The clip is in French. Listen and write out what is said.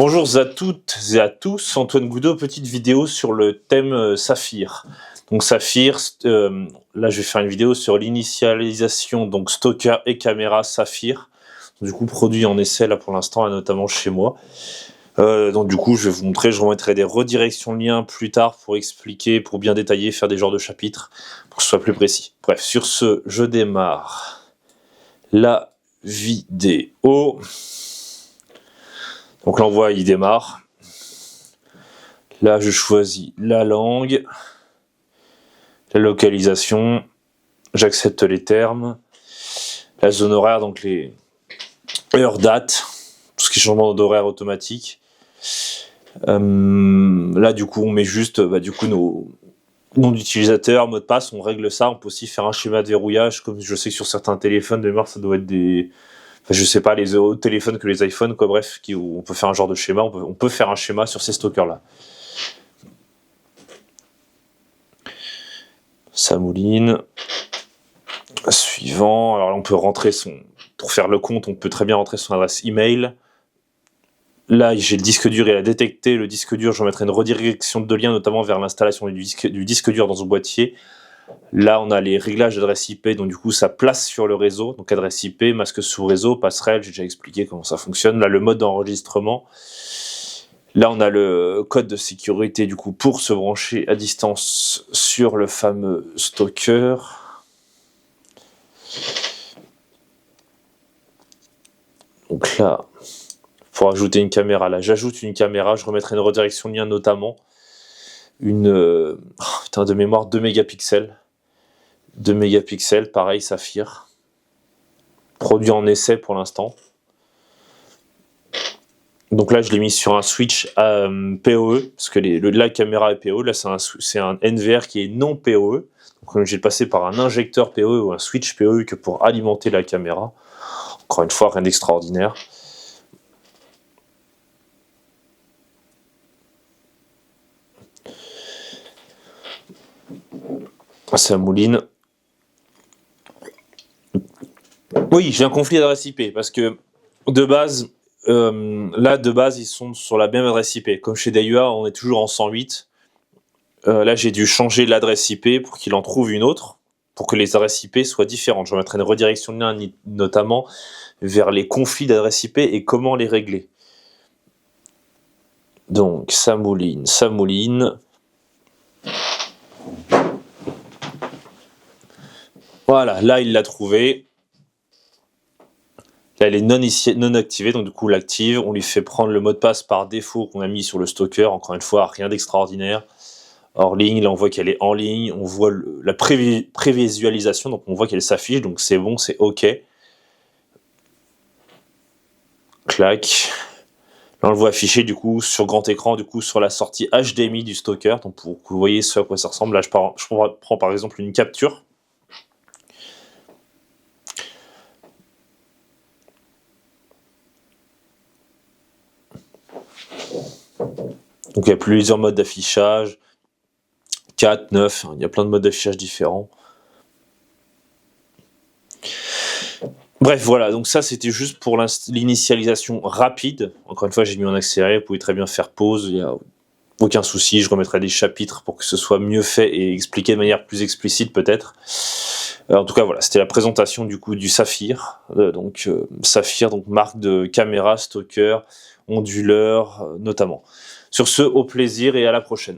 Bonjour à toutes et à tous, Antoine Goudot, petite vidéo sur le thème Saphir. Donc Saphir, là je vais faire une vidéo sur l'initialisation, donc Stalker et caméra Saphir. Du coup produit en essai là pour l'instant, notamment chez moi. Donc du coup je vais vous montrer, je remettrai des redirections de liens plus tard pour expliquer, pour bien détailler, faire des genres de chapitres, pour que ce soit plus précis. Bref, sur ce, je démarre la vidéo. Donc l'envoi il démarre. Là je choisis la langue, la localisation, j'accepte les termes, la zone horaire, donc les heures dates, tout ce qui est changement d'horaire automatique. Là du coup on met juste nos noms d'utilisateurs, mot de passe, on règle ça. On peut aussi faire un schéma de verrouillage, comme je sais que sur certains téléphones de mémoire ça doit être des... Enfin, je sais pas, les autres téléphones que les iPhones, quoi, bref, où on peut faire un genre de schéma, on peut faire un schéma sur ces stalkers-là. Ça mouline. Suivant, alors là, on peut rentrer pour faire le compte, on peut très bien rentrer son adresse email. Là, j'ai le disque dur, il a détecté le disque dur, je mettrai une redirection de lien, notamment vers l'installation du disque dur dans son boîtier. Là, on a les réglages d'adresse IP, donc du coup, ça place sur le réseau. Donc adresse IP, masque sous réseau, passerelle, j'ai déjà expliqué comment ça fonctionne. Là, le mode d'enregistrement. Là, on a le code de sécurité, du coup, pour se brancher à distance sur le fameux stalker. Donc là, pour ajouter une caméra, là, j'ajoute une caméra, je remettrai une redirection de lien, notamment de mémoire 2 mégapixels. 2 mégapixels, pareil, Saphir. Produit en essai pour l'instant. Donc là, je l'ai mis sur un switch PoE, parce que la caméra est PoE. Là, c'est un NVR qui est non PoE. Donc j'ai passé par un injecteur PoE ou un switch PoE que pour alimenter la caméra. Encore une fois, rien d'extraordinaire. Ça mouline. Oui, j'ai un conflit d'adresse IP, parce que de base, ils sont sur la même adresse IP. Comme chez DayUA, on est toujours en 108. Là, j'ai dû changer l'adresse IP pour qu'il en trouve une autre, pour que les adresses IP soient différentes. Je remettrai une redirection de lien, notamment vers les conflits d'adresse IP et comment les régler. Donc, ça mouline, ça mouline. Voilà, là, il l'a trouvé. Là, elle est non activée, donc du coup, on l'active. On lui fait prendre le mot de passe par défaut qu'on a mis sur le stalker. Encore une fois, rien d'extraordinaire. Hors ligne, là, on voit qu'elle est en ligne. On voit la prévisualisation, donc on voit qu'elle s'affiche, donc c'est bon, c'est OK. Clac. Là, on le voit affiché, du coup, sur grand écran, du coup, sur la sortie HDMI du stalker. Donc, pour que vous voyez ce à quoi ça ressemble, là, je prends par exemple une capture. Donc il y a plusieurs modes d'affichage, 4, 9, il y a plein de modes d'affichage différents. Bref, voilà, donc ça c'était juste pour l'initialisation rapide. Encore une fois, j'ai mis en accéléré, vous pouvez très bien faire pause, il n'y a aucun souci, je remettrai des chapitres pour que ce soit mieux fait et expliqué de manière plus explicite peut-être. En tout cas, voilà, c'était la présentation du coup du Saphir. Saphir, donc marque de caméra, stalker, onduleur notamment. Sur ce, au plaisir et à la prochaine.